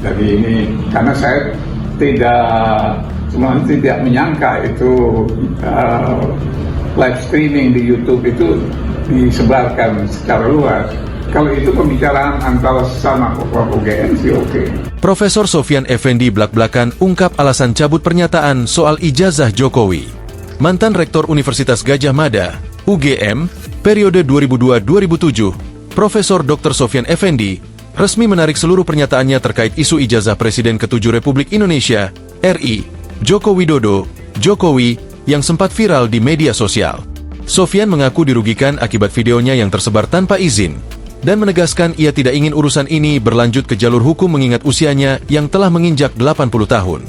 Jadi ini karena saya tidak menyangka itu live streaming di YouTube itu disebarkan secara luas. Kalau itu pembicaraan antara sesama UGM sih oke. Profesor Sofyan Effendi blak-blakan ungkap alasan cabut pernyataan soal ijazah Jokowi. Mantan Rektor Universitas Gadjah Mada, UGM, periode 2002-2007, Profesor Dr. Sofyan Effendi, resmi menarik seluruh pernyataannya terkait isu ijazah Presiden ke-7 Republik Indonesia, RI, Joko Widodo, Jokowi, yang sempat viral di media sosial. Sofyan mengaku dirugikan akibat videonya yang tersebar tanpa izin, dan menegaskan ia tidak ingin urusan ini berlanjut ke jalur hukum mengingat usianya yang telah menginjak 80 tahun.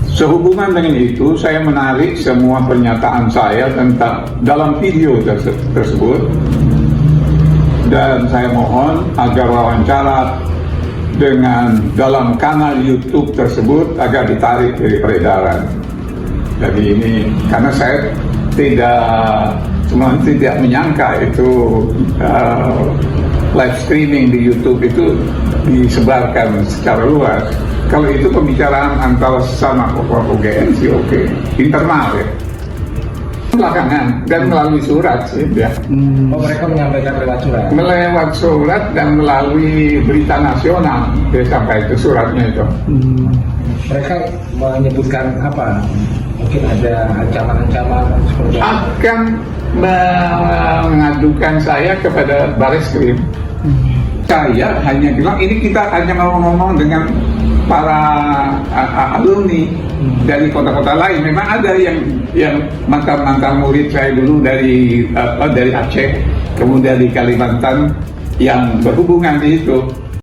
Sehubungan dengan itu, saya menarik semua pernyataan saya tentang dalam video tersebut, dan saya mohon agar wawancara dengan dalam kanal YouTube tersebut agar ditarik dari peredaran. Jadi ini karena saya tidak menyangka itu live streaming di YouTube itu disebarkan secara luas. Kalau itu pembicaraan antara sesama UGM sih oke, internal ya. Belakangan dan melalui surat sih ya. Mereka menyampaikan lewat surat. Melewat surat dan melalui berita nasional dia sampai itu suratnya itu. Mereka menyebutkan apa? Mungkin ada ancaman-ancaman seperti akan mengadukan saya kepada Bareskrim. Saya hanya bilang ini kita hanya ngomong-ngomong dengan para alumni dari kota-kota lain. Memang ada yang mantan murid saya dulu dari Aceh, kemudian di Kalimantan yang berhubungan di itu.